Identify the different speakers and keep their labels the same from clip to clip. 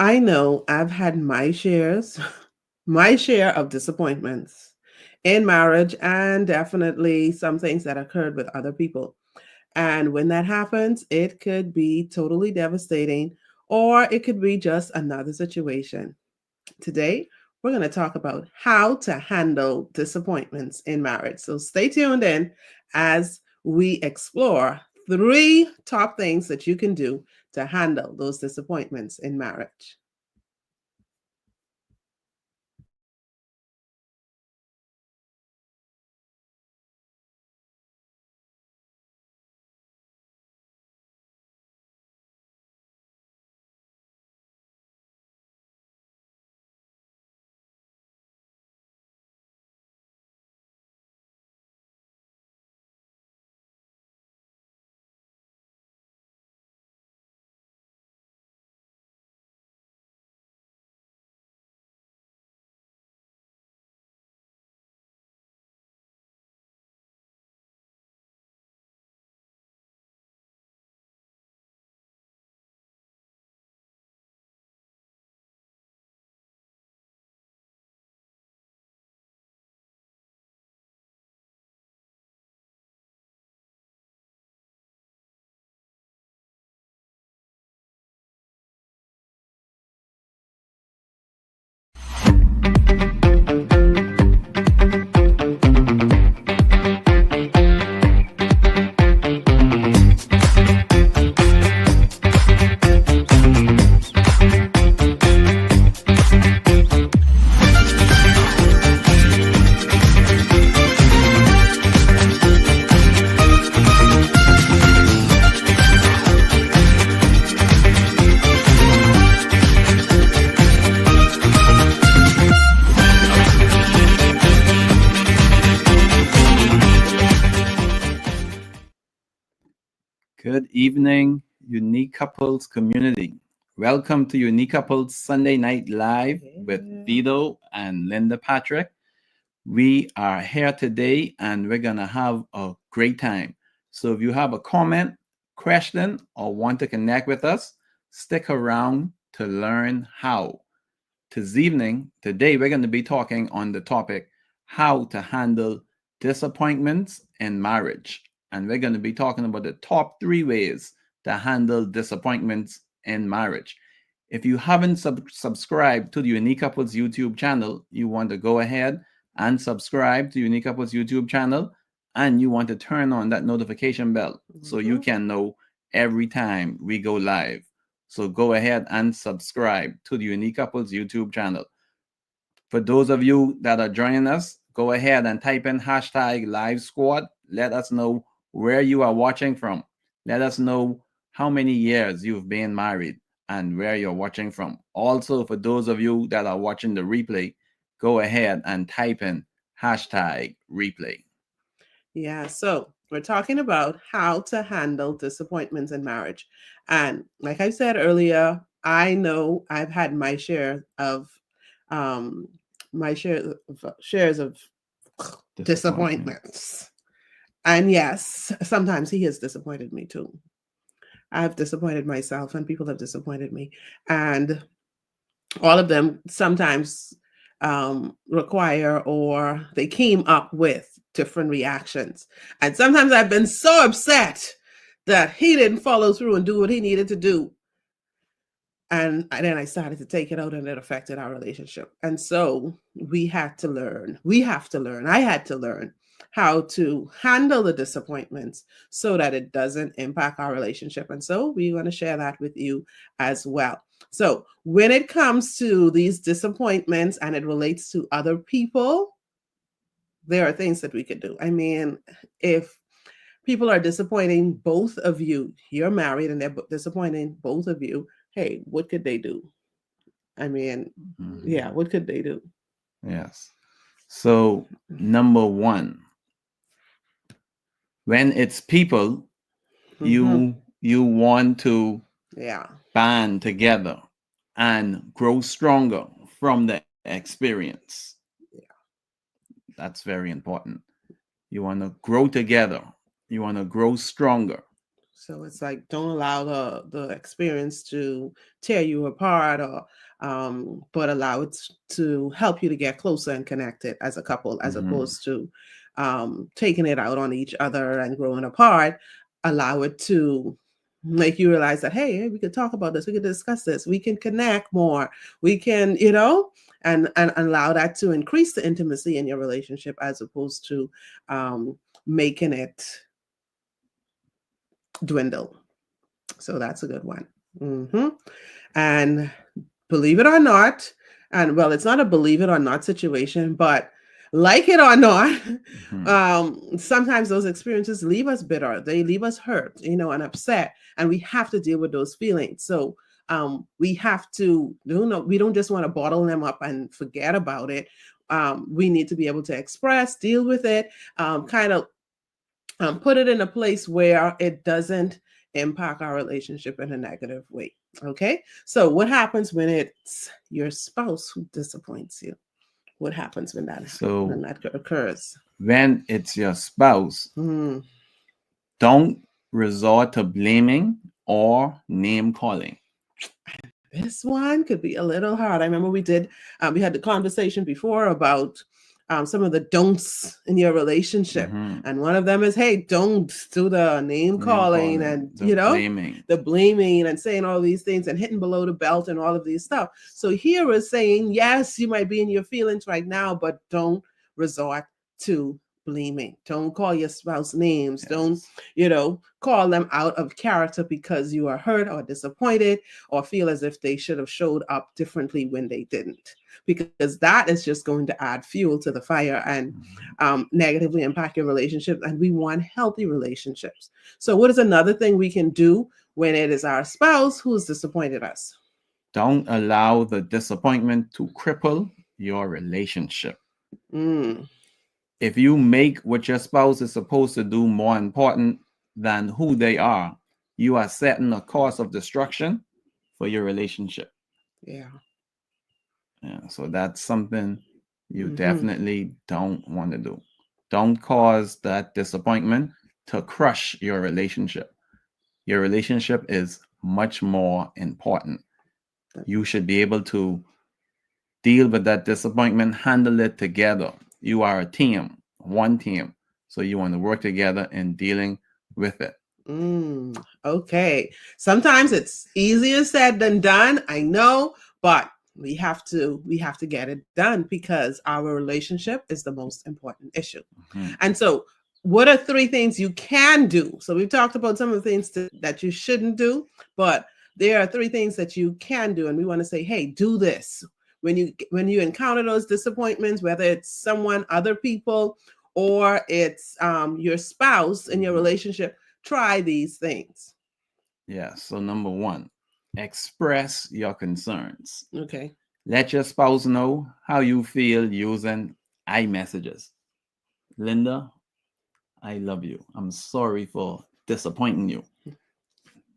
Speaker 1: I know I've had my shares, my share of disappointments in marriage, and definitely some things that occurred with other people. And when that happens, it could be totally devastating, or it could be just another situation. Today, we're going to talk about how to handle disappointments in marriage. So stay tuned in as we explore three top things that you can do to handle those disappointments in marriage.
Speaker 2: Good evening, Unique Couples community. Welcome to Unique Couples Sunday Night Live with
Speaker 1: Yeah.
Speaker 2: Vito and Linda Patrick. We are here today and we're going to have a great time. So if you have a comment, question, or want to connect with us, stick around to learn how. Today, we're going to be talking on the topic how to handle disappointments in marriage. And we're going to be talking about the top 3 ways to handle disappointments in marriage. If you haven't subscribed to the Unique Couples YouTube channel, you want to go ahead and subscribe to Unique Couples YouTube channel, and you want to turn on that notification bell so you can know every time we go live. So go ahead and subscribe to the Unique Couples YouTube channel. For those of you that are joining us, go ahead and type in hashtag Live Squad. Let us know where you are watching from. Let us know how many years you've been married and where you're watching from. Also, for those of you that are watching the replay, go ahead and type in hashtag replay.
Speaker 1: Yeah, so we're talking about how to handle disappointments in marriage. And like I said earlier, I know I've had my share of um shares of disappointments. And yes, sometimes he has disappointed me too. I've disappointed myself and people have disappointed me. And all of them sometimes require or they came up with different reactions. And sometimes I've been so upset that he didn't follow through and do what he needed to do. And then I started to take it out and it affected our relationship. And so we have to learn, I had to learn how to handle the disappointments so that it doesn't impact our relationship. And so we want to share that with you as well. So when it comes to these disappointments and it relates to other people, there are things that we could do. I mean, if people are disappointing both of you, you're married and they're disappointing both of you, hey, what could they do? I mean, yeah, what could they do?
Speaker 2: Yes. So, number one, when it's people, you want to
Speaker 1: Yeah.
Speaker 2: band together and grow stronger from the experience.
Speaker 1: Yeah.
Speaker 2: That's very important. You want to grow together. You want to grow stronger.
Speaker 1: So it's like, don't allow the experience to tear you apart, or but allow it to help you to get closer and connected as a couple, as
Speaker 2: Mhm.
Speaker 1: opposed to taking it out on each other and growing apart. Allow it to make you realize that, hey, we could talk about this, we could discuss this, we can connect more, we can, and allow that to increase the intimacy in your relationship, as opposed to making it dwindle. So that's a good one. And believe it or not, and well, it's not a believe it or not situation, but like it or not,
Speaker 2: Mhm.
Speaker 1: sometimes those experiences leave us bitter. They leave us hurt, and upset, and we have to deal with those feelings. So we have to, we don't just want to bottle them up and forget about it. We need to be able to express, deal with it, kind of put it in a place where it doesn't impact our relationship in a negative way. Okay. So, what happens when it's your spouse who disappoints you? What happens when
Speaker 2: So
Speaker 1: that occurs?
Speaker 2: when it's your spouse,
Speaker 1: Hmm.
Speaker 2: don't resort to blaming or name calling.
Speaker 1: This one could be a little hard. I remember we had the conversation before about some of the don'ts in your relationship.
Speaker 2: Mhm.
Speaker 1: And one of them is, hey, don't do the name
Speaker 2: Name
Speaker 1: calling
Speaker 2: calling,
Speaker 1: and,
Speaker 2: the blaming.
Speaker 1: the blaming and saying all these things and hitting below the belt and all of these stuff. So here is saying, yes, you might be in your feelings right now, but don't resort to blaming. Don't call your spouse names. Don't,
Speaker 2: Yes.
Speaker 1: call them out of character because you are hurt or disappointed, or feel as if they should have showed up differently when they didn't, because that is just going to add fuel to the fire and
Speaker 2: Mhm.
Speaker 1: negatively impact your relationship. And we want healthy relationships. So what is another thing we can do when it is our spouse who's disappointed us?
Speaker 2: Don't allow the disappointment to cripple your relationship.
Speaker 1: Mm,
Speaker 2: If you make what your spouse is supposed to do more important than who they are, you are setting a course of destruction for your relationship.
Speaker 1: yeah.
Speaker 2: Yeah, so that's something you
Speaker 1: Mm-hmm.
Speaker 2: definitely don't want to do. Don't cause that disappointment to crush your relationship. Your relationship is much more important. You should be able to deal with that disappointment, handle it together. You are a team, one team. So you want to work together in dealing with it.
Speaker 1: Okay. Sometimes it's easier said than done. I know, but we have to get it done because our relationship is the most important issue.
Speaker 2: Mhm.
Speaker 1: And so, what are three things you can do? So we've talked about some of the things that you shouldn't do, but there are three things that you can do, and we want to say, hey, do this when you encounter those disappointments, whether it's someone, other people, or it's your spouse in your
Speaker 2: Mhm.
Speaker 1: relationship. Try these things.
Speaker 2: Yeah. So, number one, express your concerns.
Speaker 1: Okay.
Speaker 2: Let your spouse know how you feel using iMessages. Linda, I love you. I'm sorry for disappointing you.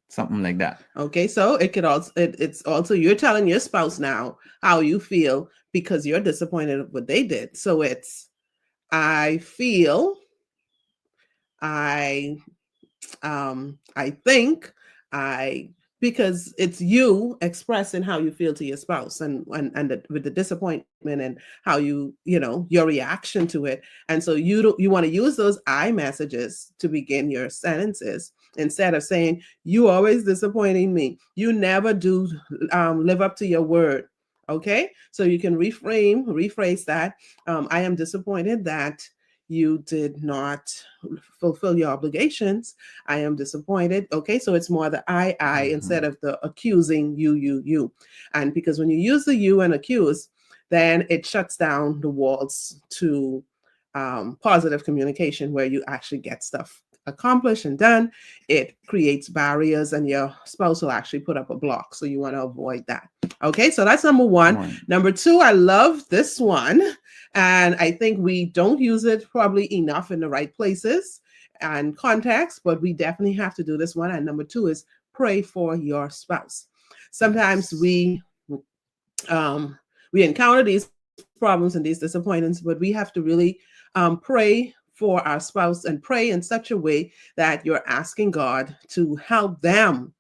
Speaker 2: Something like that.
Speaker 1: Okay. So it could also it's also you're telling your spouse now how you feel because you're disappointed with what they did. So it's I feel, I I think, I because it's you expressing how you feel to your spouse, with the disappointment and how your reaction to it. And so you want to use those I messages to begin your sentences, instead of saying, you always disappointing me, you never do live up to your word. Okay, so you can rephrase that. I am disappointed that you did not fulfill your obligations. I am disappointed. Okay, so it's more the I instead
Speaker 2: Mhm.
Speaker 1: of the accusing you. And because when you use the you and accuse, then it shuts down the walls to positive communication where you actually get stuff accomplished and done. It creates barriers, and your spouse will actually put up a block. So you want to avoid that. Okay, so that's number one.
Speaker 2: One.
Speaker 1: Number two, I love this one. And I think we don't use it probably enough in the right places and context, but we definitely have to do this one. And number two is pray for your spouse. Sometimes
Speaker 2: Yes.
Speaker 1: um, we encounter these problems and these disappointments, but we have to really pray for our spouse and pray in such a way that you're asking God to help them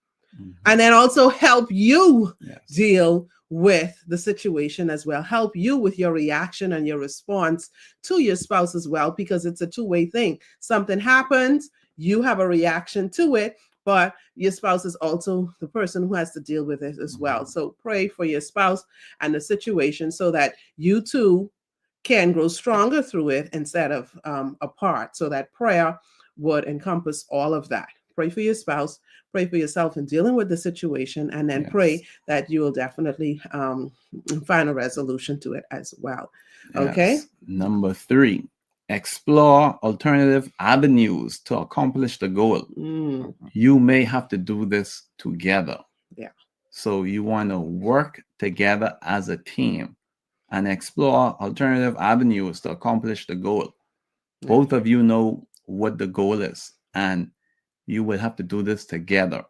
Speaker 1: and then also help you
Speaker 2: Yes.
Speaker 1: deal with the situation as well, help you with your reaction and your response to your spouse as well, because it's a two-way thing. Something happens, you have a reaction to it, but your spouse is also the person who has to deal with it as well. So pray for your spouse and the situation so that you two can grow stronger through it instead of apart. So that prayer would encompass all of that. Pray for your spouse, pray for yourself in dealing with the situation, and then pray that you will definitely find a resolution to it as well. Okay.
Speaker 2: Yes. Number 3, explore alternative avenues to accomplish the goal. You may have to do this together.
Speaker 1: Yeah.
Speaker 2: So you want to work together as a team and explore alternative avenues to accomplish the goal. Both of you know what the goal is, and you will have to do this together.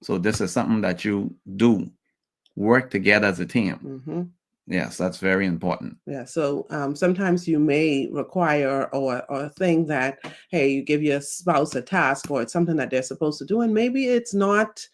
Speaker 2: So this is something that you do, work together as a team. Yes, that's very important.
Speaker 1: Yeah. So sometimes you may require or think that, hey, you give your spouse a task or it's something that they're supposed to do, and maybe it's not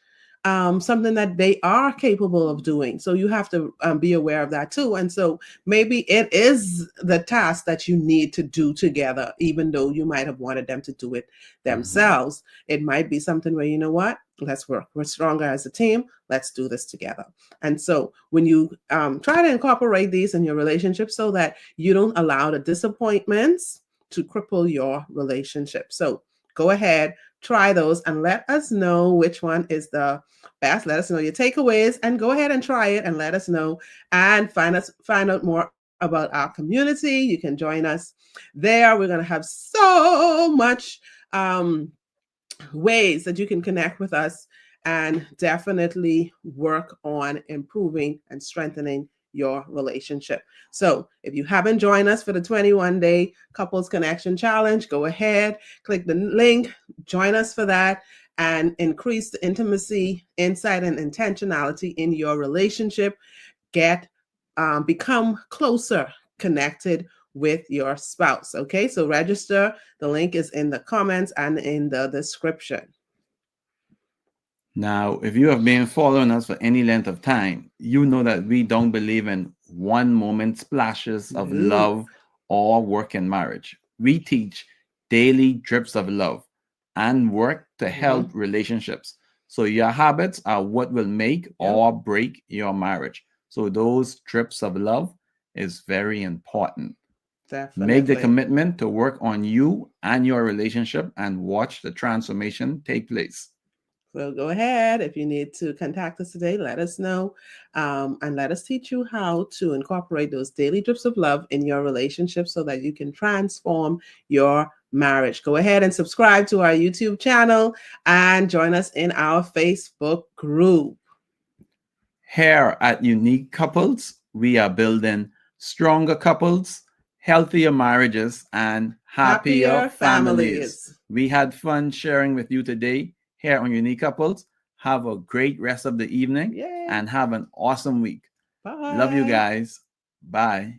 Speaker 1: something that they are capable of doing. So you have to be aware of that too. And so maybe it is the task that you need to do together, even though you might have wanted them to do it themselves. It might be something where, you know what, let's work. We're stronger as a team. Let's do this together. And so when you try to incorporate these in your relationship so that you don't allow the disappointments to cripple your relationship. So go ahead, try those, and let us know which one is the best. Let us know your takeaways, and go ahead and try it and let us know, and find out more about our community. You can join us there. We're going to have so much ways that you can connect with us and definitely work on improving and strengthening your relationship. So if you haven't joined us for the 21-day couples connection challenge, go ahead, click the link, join us for that, and increase the intimacy, insight, and intentionality in your relationship. Become closer connected with your spouse. Okay, so register. The link is in the comments and in the description.
Speaker 2: Now, if you have been following us for any length of time, you know that we don't believe in one moment splashes of love or work in marriage. We teach daily drips of love and work to help relationships. So your habits are what will make or break your marriage. So those drips of love is very important.
Speaker 1: Definitely.
Speaker 2: Make the commitment to work on you and your relationship and watch the transformation take place.
Speaker 1: So go ahead. If you need to contact us today, let us know, and let us teach you how to incorporate those daily drips of love in your relationship so that you can transform your marriage. Go ahead and subscribe to our YouTube channel and join us in our Facebook group.
Speaker 2: Here at Unique Couples, we are building stronger couples, healthier marriages, and happier families. We had fun sharing with you today here on Unique Couples. Have a great rest of the evening and have an awesome week.
Speaker 1: Bye.
Speaker 2: Love you guys. Bye.